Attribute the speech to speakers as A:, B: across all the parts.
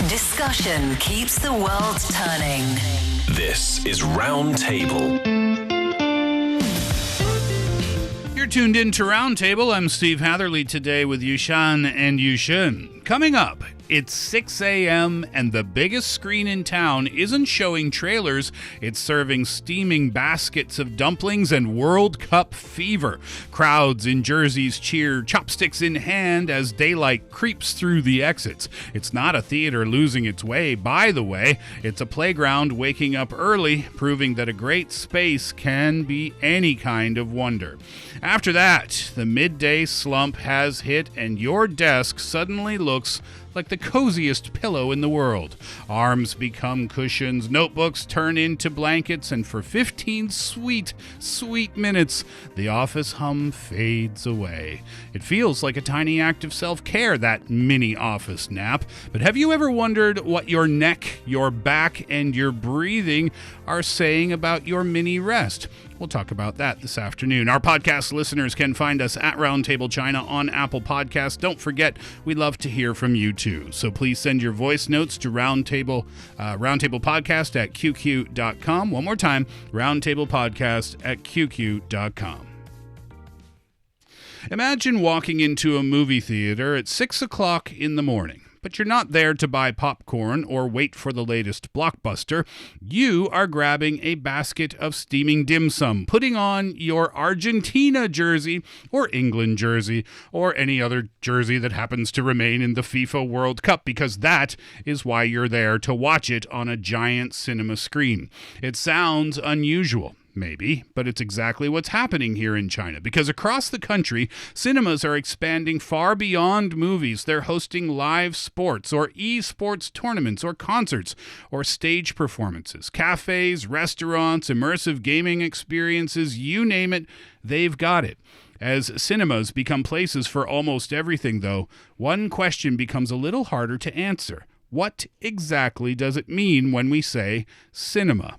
A: Discussion keeps the world turning.
B: This is Roundtable.
C: You're tuned in to Roundtable. I'm Steve Hatherley today with Yushan and Yushun. Coming up, it's 6 a.m. and the biggest screen in town isn't showing trailers. It's serving steaming baskets of dumplings and World Cup fever. Crowds in jerseys cheer, chopsticks in hand, as daylight creeps through the exits. It's not a theater losing its way, by the way. It's a playground waking up early, proving that a great space can be any kind of wonder. After that, the midday slump has hit and your desk suddenly looks like the coziest pillow in the world. Arms become cushions, notebooks turn into blankets, and for 15 sweet, sweet minutes, the office hum fades away. It feels like a tiny act of self-care, that mini office nap. But have you ever wondered what your neck, your back, and your breathing are saying about your mini rest? We'll talk about that this afternoon. Our podcast listeners can find us at Roundtable China on Apple Podcasts. Don't forget, we love to hear from you too. So please send your voice notes to roundtablepodcast at qq.com. One more time, roundtablepodcast at qq.com. Imagine walking into a movie theater at 6 o'clock in the morning. But you're not there to buy popcorn or wait for the latest blockbuster. You are grabbing a basket of steaming dim sum, putting on your Argentina jersey or England jersey or any other jersey that happens to remain in the FIFA World Cup, because that is why you're there, to watch it on a giant cinema screen. It sounds unusual. Maybe, but it's exactly what's happening here in China, because across the country, cinemas are expanding far beyond movies. They're hosting live sports or e-sports tournaments or concerts or stage performances. Cafés, restaurants, immersive gaming experiences, you name it, they've got it. As cinemas become places for almost everything, though, one question becomes a little harder to answer. What exactly does it mean when we say cinema?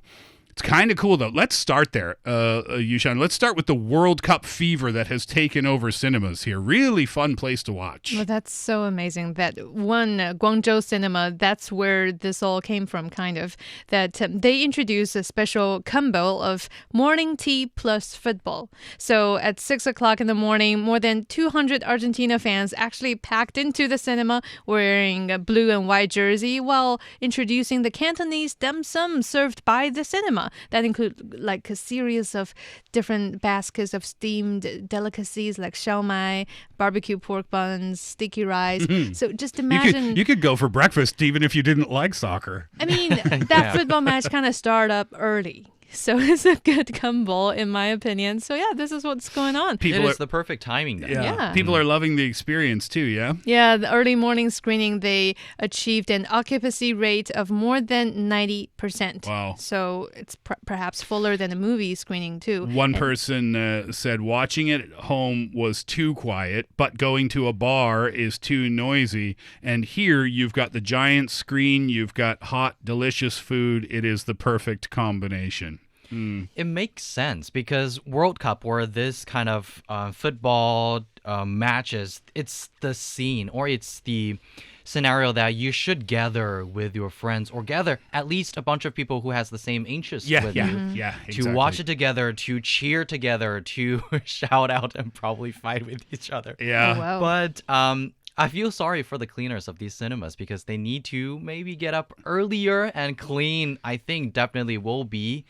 C: It's kind of cool, though. Let's start there, Yushan. Let's start with the World Cup fever that has taken over cinemas here. Really fun place to watch.
D: Well, that's so amazing. That one Guangzhou cinema, that's where this all came from, kind of. That they introduced a special combo of morning tea plus football. So at 6 o'clock in the morning, more than 200 Argentina fans actually packed into the cinema wearing a blue and white jersey while introducing the Cantonese dim sum served by the cinema. That include like a series of different baskets of steamed delicacies like xiaomai, barbecue pork buns, sticky rice. So just imagine...
C: You could go for breakfast even if you didn't like soccer.
D: I mean, that football match kind of started up early. So it's a good combo, in my opinion. So yeah, this is what's going on.
E: It is the perfect timing then.
D: Yeah.
C: People are loving the experience too, yeah?
D: Yeah, the early morning screening, they achieved an occupancy rate of more than 90%.
C: Wow.
D: So it's perhaps fuller than a movie screening too.
C: One person said watching it at home was too quiet, but going to a bar is too noisy. And here you've got the giant screen, you've got hot, delicious food. It is the perfect combination.
E: It makes sense because World Cup or this kind of football matches, it's the scene or it's the scenario that you should gather with your friends or gather at least a bunch of people who has the same interests with you.
C: Yeah,
E: To
C: exactly.
E: watch it together, to cheer together, to shout out and probably fight with each other.
C: Yeah.
D: Oh, wow.
E: But I feel sorry for the cleaners of these cinemas because they need to maybe get up earlier and clean. I think definitely will be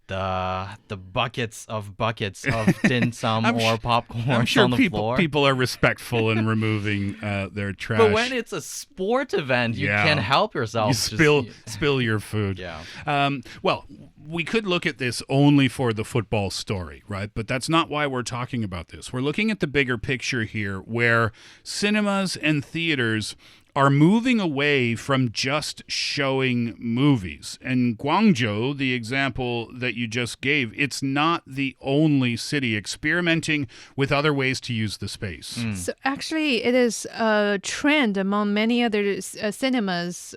E: the buckets of dim sum or popcorn
C: I'm sure
E: on the floor.
C: people are respectful in removing their trash.
E: But when it's a sport event, you can't help yourself.
C: You spill your food.
E: Yeah.
C: Well, we could look at this only for the football story, right? But that's not why we're talking about this. We're looking at the bigger picture here, where cinemas and theaters are moving away from just showing movies. And Guangzhou, the example that you just gave, it's not the only city experimenting with other ways to use the space.
D: So actually, it is a trend among many other cinemas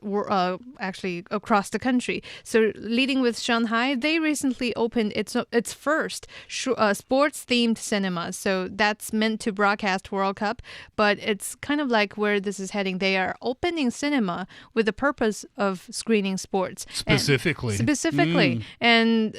D: actually across the country. So leading with Shanghai, they recently opened its first sports-themed cinema. So that's meant to broadcast World Cup, but it's kind of like where this is heading. They are are opening cinema with the purpose of screening sports.
C: Specifically.
D: And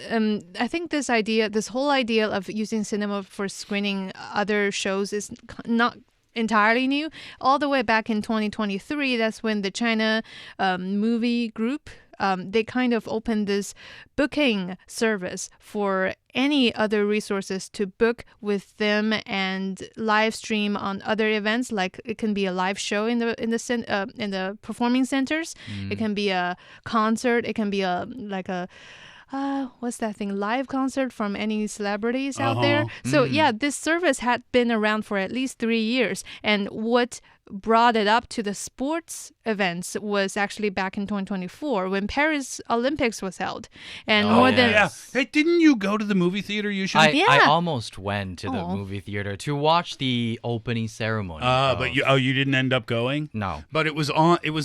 D: I think this whole idea of using cinema for screening other shows is not entirely new. All the way back in 2023, that's when the China movie group, they kind of opened this booking service for any other resources to book with them and live stream on other events. Like it can be a live show in the performing centers. It can be a concert. It can be what's that thing? Live concert from any celebrities out there. So this service had been around for at least 3 years. And what brought it up to the sports events was actually back in 2024 when Paris Olympics was held. And
C: Hey, didn't you go to the movie theater, Yushan?
E: I almost went to the movie theater to watch the opening ceremony.
C: But you didn't end up going?
E: No.
C: But it was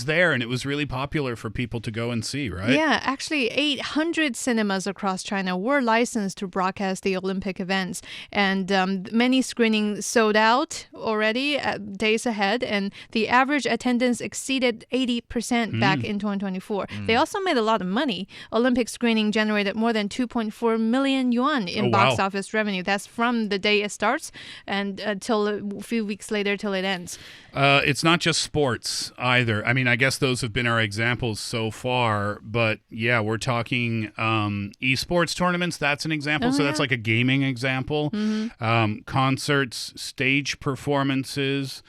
C: there, and it was really popular for people to go and see, right?
D: Yeah, actually 800 cinemas across China were licensed to broadcast the Olympic events. And many screenings sold out already days ahead. And the average attendance exceeded 80% back in 2024. They also made a lot of money. Olympic screening generated more than 2.4 million yuan in box office revenue. That's from the day it starts and until a few weeks later till it ends.
C: It's not just sports either. I mean, I guess those have been our examples so far. But yeah, we're talking esports tournaments. That's an example. That's like a gaming example. Concerts, stage performances.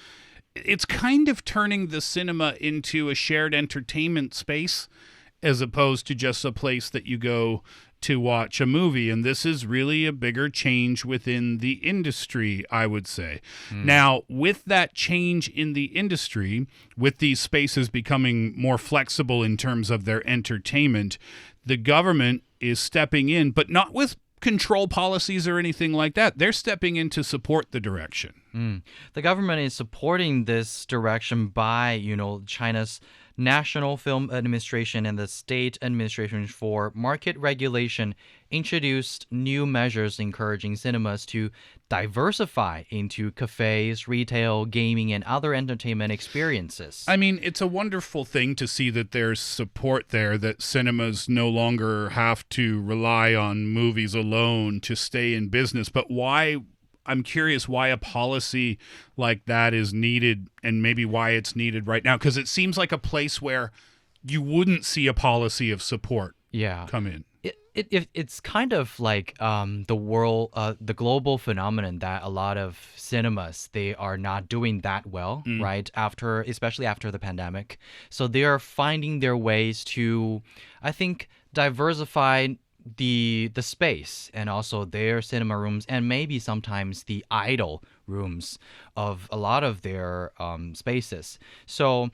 C: It's kind of turning the cinema into a shared entertainment space as opposed to just a place that you go to watch a movie. And this is really a bigger change within the industry, I would say. Now, with that change in the industry, with these spaces becoming more flexible in terms of their entertainment, the government is stepping in, but not with control policies or anything like that. They're stepping in to support the direction.
E: The government is supporting this direction by, China's National Film Administration and the State Administration for Market Regulation introduced new measures encouraging cinemas to diversify into cafes, retail, gaming, and other entertainment experiences.
C: I mean, it's a wonderful thing to see that there's support there, that cinemas no longer have to rely on movies alone to stay in business. But why? I'm curious why a policy like that is needed and maybe why it's needed right now, because it seems like a place where you wouldn't see a policy of support come in.
E: It's kind of like the global phenomenon that a lot of cinemas, they are not doing that well, right? Especially after the pandemic. So they are finding their ways to, I think, diversify the space and also their cinema rooms and maybe sometimes the idle rooms of a lot of their spaces. So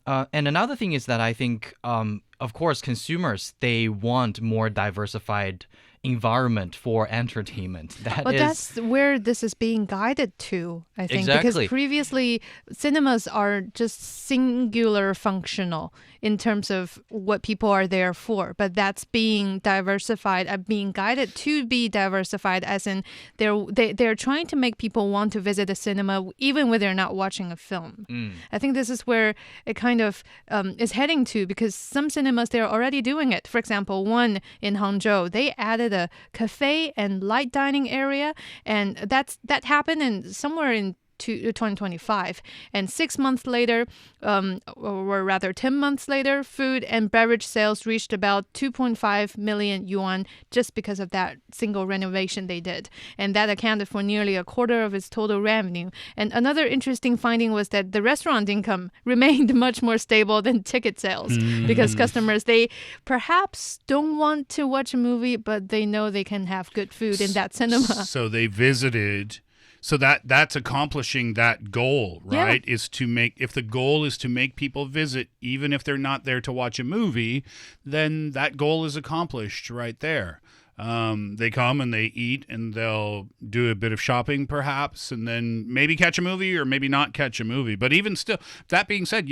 E: and another thing is that I think of course consumers, they want more diversified environment for entertainment.
D: That's where this is being guided to, I think.
E: Exactly.
D: Because previously, cinemas are just singular functional in terms of what people are there for. But that's being diversified, being guided to be diversified, as in they're trying to make people want to visit a cinema even when they're not watching a film. I think this is where it kind of is heading to, because some cinemas, they're already doing it. For example, one in Hangzhou, they added a cafe and light dining area, and that happened somewhere in 2025. And 6 months later, or rather 10 months later, food and beverage sales reached about 2.5 million yuan just because of that single renovation they did. And that accounted for nearly a quarter of its total revenue. And another interesting finding was that the restaurant income remained much more stable than ticket sales, because customers, they perhaps don't want to watch a movie, but they know they can have good food in that cinema.
C: So they visited. So that's accomplishing that goal, right?
D: Yeah.
C: Is to make, if the goal is to make people visit, even if they're not there to watch a movie, then that goal is accomplished right there. They come and they eat and they'll do a bit of shopping perhaps, and then maybe catch a movie or maybe not catch a movie. But even still, that being said,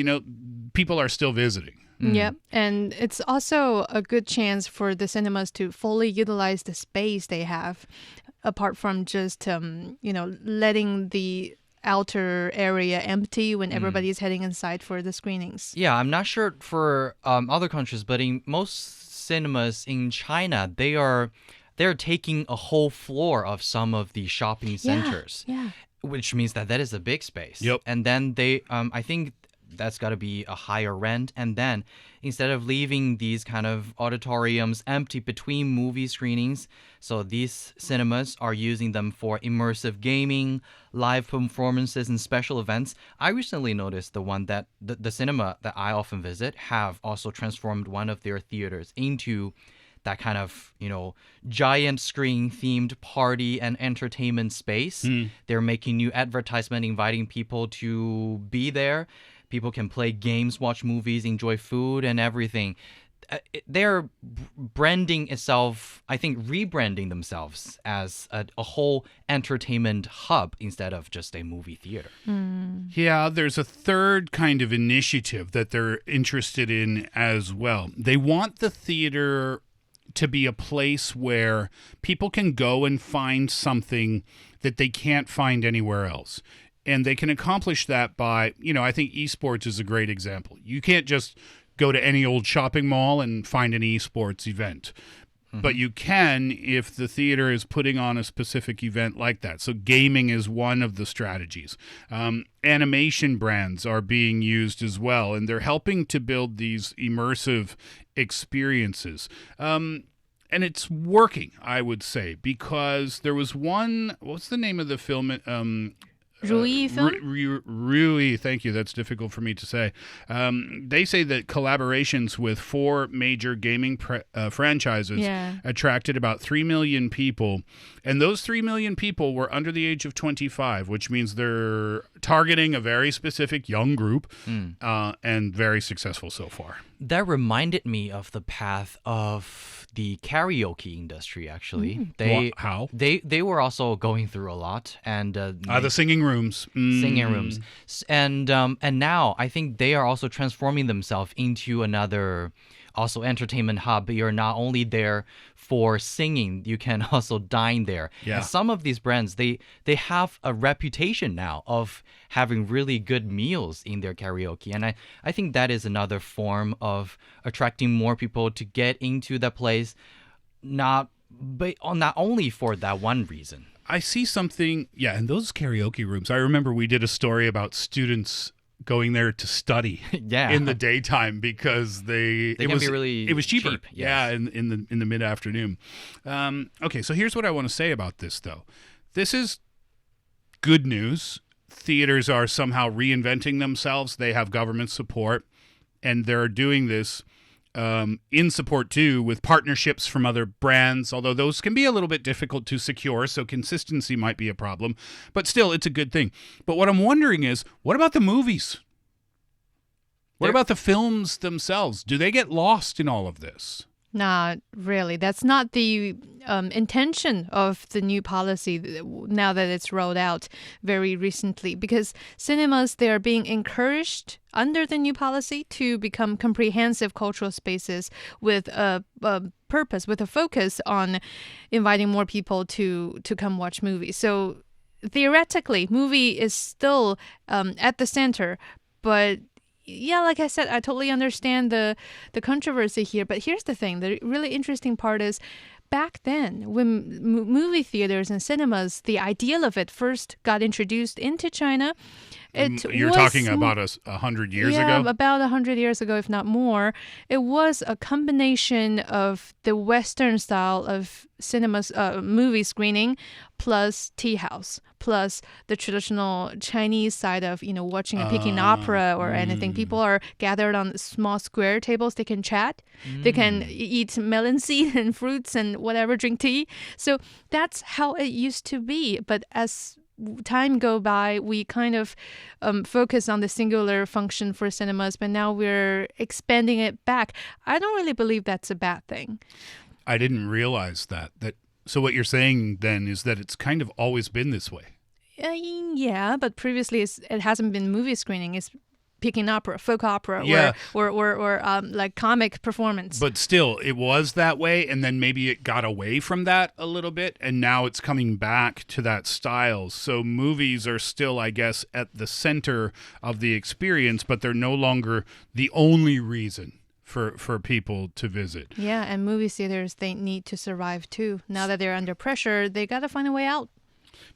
C: people are still visiting.
D: Yeah, and it's also a good chance for the cinemas to fully utilize the space they have, apart from just letting the outer area empty when everybody's heading inside for the screenings.
E: Yeah, I'm not sure for other countries, but in most cinemas in China, they're taking a whole floor of some of the shopping centers,
D: Yeah.
E: which means that is a big space.
C: Yep.
E: And then I think that's got to be a higher rent. And then instead of leaving these kind of auditoriums empty between movie screenings, so these cinemas are using them for immersive gaming, live performances, and special events. I recently noticed the cinema that I often visit have also transformed one of their theaters into that kind of, giant screen themed party and entertainment space. They're making new advertisement, inviting people to be there. People can play games, watch movies, enjoy food and everything. They're branding itself, I think, rebranding themselves as a whole entertainment hub instead of just a movie theater.
C: Yeah, there's a third kind of initiative that they're interested in as well. They want the theater to be a place where people can go and find something that they can't find anywhere else. And they can accomplish that by, I think esports is a great example. You can't just go to any old shopping mall and find an esports event. But you can if the theater is putting on a specific event like that. So gaming is one of the strategies. Animation brands are being used as well, and they're helping to build these immersive experiences. And it's working, I would say, because there was one, what's the name of the film?
D: Rui film?
C: Rui, thank you. That's difficult for me to say. They say that collaborations with 4 major gaming franchises attracted about 3 million people. And those 3 million people were under the age of 25, which means they're targeting a very specific young group and very successful so far.
E: That reminded me of the path of the karaoke industry, actually.
C: How?
E: They were also going through a lot, and
C: The singing rooms.
E: singing rooms, and now I think they are also transforming themselves into another also entertainment hub. You're not only there for singing, you can also dine there.
C: Yeah.
E: And some of these brands, they have a reputation now of having really good meals in their karaoke. And I think that is another form of attracting more people to get into the place, not only for that one reason.
C: I see something, in those karaoke rooms. I remember we did a story about students going there to study in the daytime because it was cheaper.
E: Cheap, yes.
C: Yeah, in the mid-afternoon. Okay, so here's what I want to say about this, though. This is good news. Theaters are somehow reinventing themselves. They have government support, and they're doing this in support, too, with partnerships from other brands, although those can be a little bit difficult to secure, so consistency might be a problem. But still, it's a good thing. But what I'm wondering is, what about the movies? What about the films themselves? Do they get lost in all of this?
D: Not really. That's not the intention of the new policy now that it's rolled out very recently, because cinemas, they are being encouraged under the new policy to become comprehensive cultural spaces with a purpose, with a focus on inviting more people to come watch movies. So theoretically, movie is still at the center, but yeah, like I said, I totally understand the controversy here. But here's the thing. The really interesting part is back then, when movie theaters and cinemas, the ideal of it first got introduced into China,
C: You're talking about 100 years ago?
D: Yeah, about 100 years ago, if not more. It was a combination of the Western style of cinemas, movie screening, plus tea house, plus the traditional Chinese side of, watching a Peking opera or anything. People are gathered on small square tables. They can chat. They can eat melon seed and fruits and whatever, drink tea. So that's how it used to be. But as time go by, we kind of focus on the singular function for cinemas, but now we're expanding it back. I don't really believe that's a bad thing.
C: I didn't realize that. So what you're saying then is that it's kind of always been this way.
D: Yeah, but previously it hasn't been movie screening. It's picking opera, folk opera,
C: Yeah.
D: or like comic performance.
C: But still, it was that way, and then maybe it got away from that a little bit, and now it's coming back to that style. So movies are still, I guess, at the center of the experience, but they're no longer the only reason for people to visit.
D: Yeah, and movie theaters, they need to survive too. Now that they're under pressure, they got to find a way out.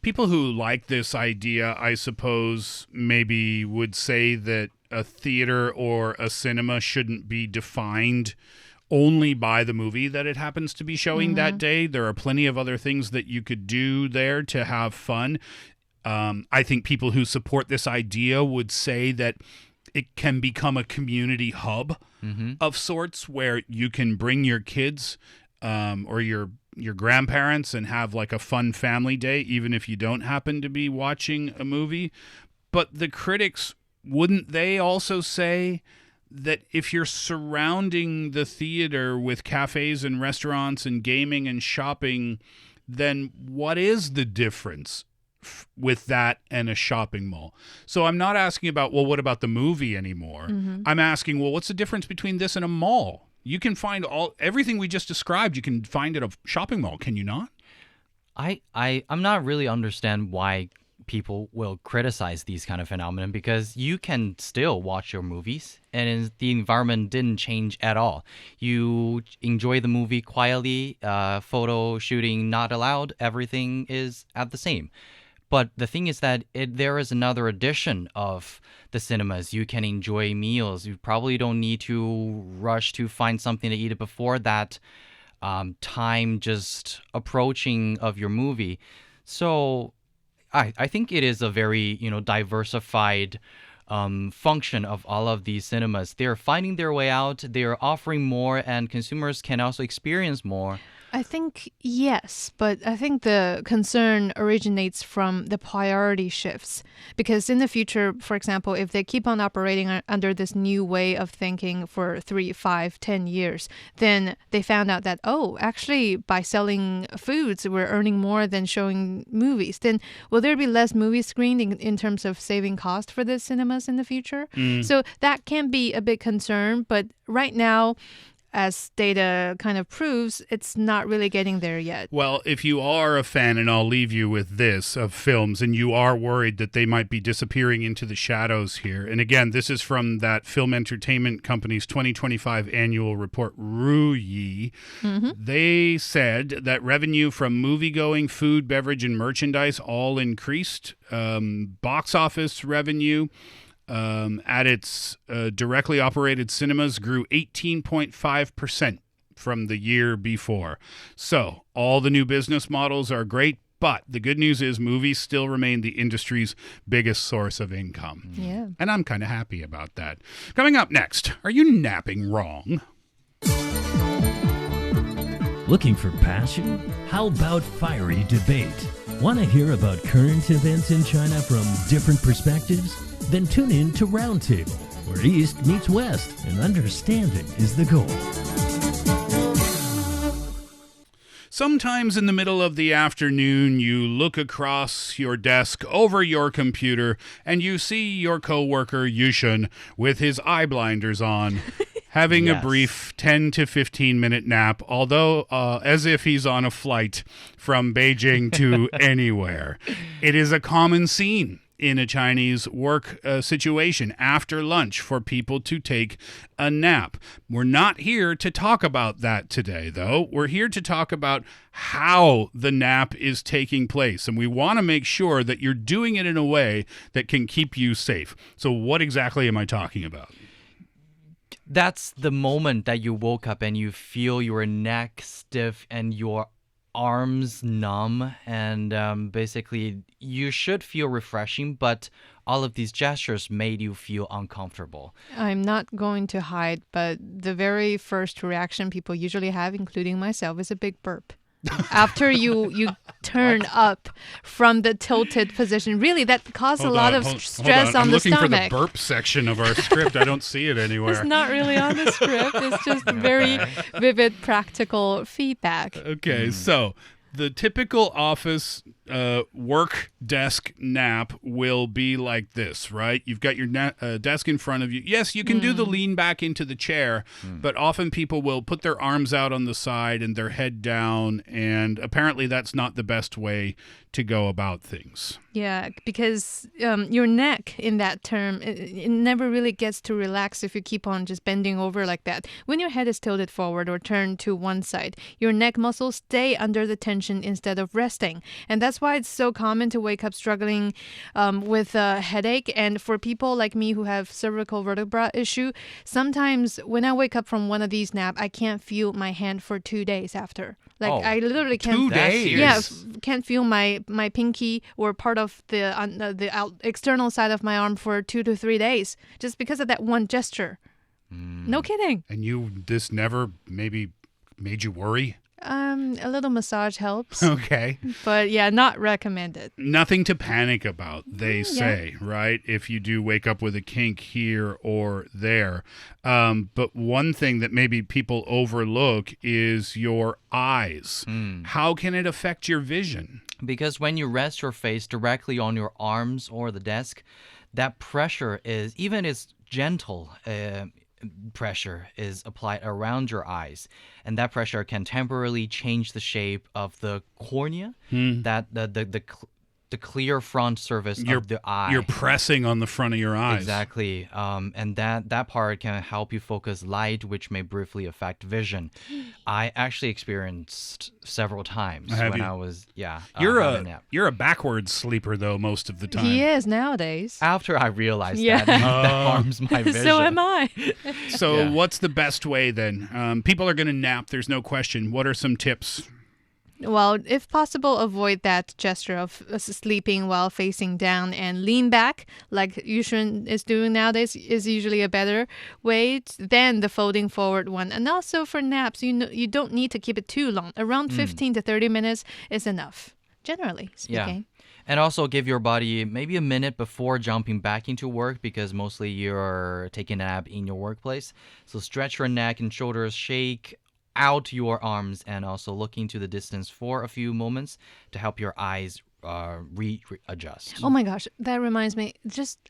C: People who like this idea, I suppose, maybe would say that a theater or a cinema shouldn't be defined only by the movie that it happens to be showing that day. There are plenty of other things that you could do there to have fun. I think people who support this idea would say that it can become a community hub of sorts where you can bring your kids or your grandparents and have like a fun family day, even if you don't happen to be watching a movie. But the critics, wouldn't they also say that if you're surrounding the theater with cafes and restaurants and gaming and shopping, then what is the difference with that and a shopping mall? So I'm not asking about, well, what about the movie anymore? I'm asking, well, what's the difference between this and a mall? You can find everything we just described, you can find at a shopping mall, can you not?
E: I'm not really understand why people will criticize these kind of phenomenon, because you can still watch your movies and the environment didn't change at all. You enjoy the movie quietly, photo shooting not allowed, everything is at the same. But the thing is that there is another edition of the cinemas. You can enjoy meals. You probably don't need to rush to find something to eat before that time just approaching of your movie. So I think it is a very diversified function of all of these cinemas. They're finding their way out. They're offering more, and consumers can also experience more.
D: I think yes, but I think the concern originates from the priority shifts. Because in the future, for example, if they keep on operating under this new way of thinking for 3, 5, 10 years, then they found out that, actually, by selling foods, we're earning more than showing movies. Then will there be less movie screened in terms of saving cost for the cinemas in the future? So that can be a big concern, but right now, as data kind of proves, it's not really getting there yet.
C: Well, if you are a fan, and I'll leave you with this, of films, and you are worried that they might be disappearing into the shadows here, and again, this is from that Film Entertainment Company's 2025 annual report, Ruyi. They said that revenue from movie-going, food, beverage, and merchandise all increased. Box office revenue at its directly operated cinemas grew 18.5% from the year before. So all the new business models are great, but the good news is movies still remain the industry's biggest source of income.
D: Yeah.
C: And I'm kind of happy about that. Coming up next, are you napping wrong?
F: Looking for passion? How about fiery debate? Want to hear about current events in China from different perspectives? Then tune in to Roundtable, where East meets West and understanding is the goal.
C: Sometimes in the middle of the afternoon, you look across your desk over your computer and you see your coworker Yushan with his eye blinders on, having a brief 10 to 15 minute nap, although as if he's on a flight from Beijing to anywhere. It is a common scene in a Chinese work situation after lunch for people to take a nap. We're not here to talk about that today, though. We're here to talk about how the nap is taking place, and we want to make sure that you're doing it in a way that can keep you safe. So what exactly am I talking about?
E: That's the moment that you woke up and you feel your neck stiff and your arms numb, and basically you should feel refreshing, but all of these gestures made you feel uncomfortable.
D: I'm not going to hide, but the very first reaction people usually have, including myself, is a big burp. After you turn up from the tilted position, really, that causes a lot of stress on the stomach.
C: I'm looking for the burp section of our script. I don't see it anywhere.
D: It's not really on the script. It's just very vivid, practical feedback.
C: Okay, so the typical office work desk nap will be like this, right? You've got your desk in front of you. Yes, you can do the lean back into the chair, but often people will put their arms out on the side and their head down, and apparently that's not the best way to go about things.
D: Yeah, because your neck in that term, it never really gets to relax if you keep on just bending over like that. When your head is tilted forward or turned to one side, your neck muscles stay under the tension instead of resting. And that's why it's so common to wake up struggling with a headache. And for people like me who have cervical vertebra issue, sometimes when I wake up from one of these naps, I can't feel my hand for 2 days after. Like I literally can't.
C: 2 days?
D: Yeah, can't feel my pinky or part of the external side of my arm for 2 to 3 days just because of that one gesture. No kidding.
C: And this never maybe made you worry?
D: A little massage helps.
C: Okay.
D: But yeah, not recommended.
C: Nothing to panic about, they say, right? If you do wake up with a kink here or there. But one thing that maybe people overlook is your eyes. How can it affect your vision?
E: Because when you rest your face directly on your arms or the desk, that pressure is, even it's gentle, pressure is applied around your eyes, and that pressure can temporarily change the shape of the cornea, that the clear front surface of the eye.
C: You're pressing on the front of your eyes.
E: Exactly. And that part can help you focus light, which may briefly affect vision. I actually experienced several times when I was,
C: You're a backwards sleeper, though, most of the time.
D: He is nowadays.
E: After I realized that harms my vision.
D: So am I.
C: So what's the best way then? People are going to nap, there's no question. What are some tips?
D: Well, if possible, avoid that gesture of sleeping while facing down and lean back, like Yushan is doing nowadays, is usually a better way than the folding forward one. And also for naps, you don't need to keep it too long. Around 15 to 30 minutes is enough, generally speaking.
E: Yeah. And also give your body maybe a minute before jumping back into work, because mostly you're taking a nap in your workplace. So stretch your neck and shoulders, shake out your arms, and also look into the distance for a few moments to help your eyes readjust.
D: Oh my gosh, that reminds me.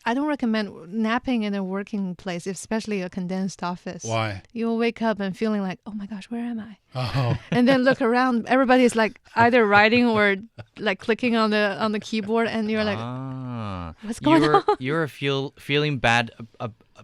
D: I don't recommend napping in a working place, especially a condensed office.
C: Why?
D: You'll wake up and feeling like, oh my gosh, where am I?
C: Oh.
D: And then look around. Everybody's like either writing or like clicking on the keyboard, and you're like, what's going on?
E: You're feeling bad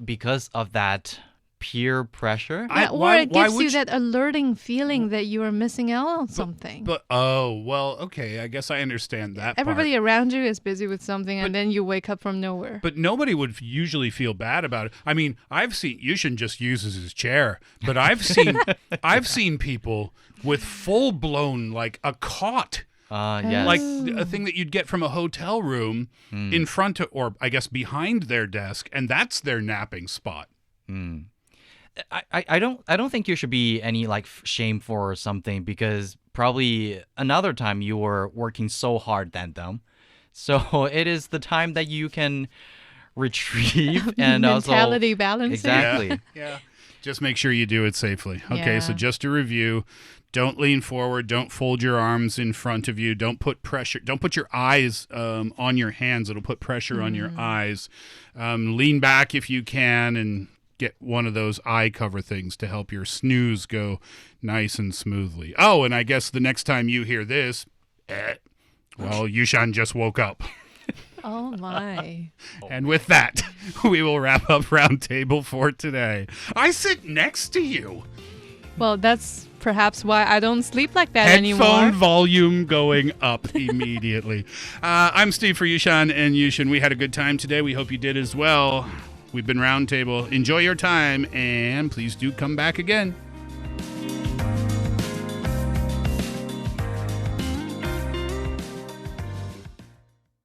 E: because of that peer pressure.
D: Or it gives you that alerting feeling that you are missing out on something.
C: Okay, I guess I understand that
D: Everybody
C: part.
D: around you is busy with something, and then you wake up from nowhere.
C: But nobody would usually feel bad about it. I mean, I've seen Yushin just uses his chair, but I've seen people with full blown like a cot.
E: Yes.
C: Like a thing that you'd get from a hotel room in front of, or I guess behind their desk, and that's their napping spot.
E: I don't think you should be any like shame for something, because probably another time you were working so hard than them. So it is the time that you can retrieve and
D: mentality
E: also
D: balancing.
E: Exactly.
C: Yeah. Just make sure you do it safely. Okay, so just to review, don't lean forward, don't fold your arms in front of you, don't put your eyes on your hands, it'll put pressure on your eyes. Lean back if you can, and get one of those eye cover things to help your snooze go nice and smoothly. Oh, and I guess the next time you hear this, well, Yushan just woke up.
D: Oh, my.
C: And with that, we will wrap up Roundtable for today. I sit next to you.
D: Well, that's perhaps why I don't sleep like that anymore.
C: Headphone volume going up immediately. I'm Steve for Yushan and Yushun. We had a good time today. We hope you did as well. We've been Roundtable. Enjoy your time, and please do come back again.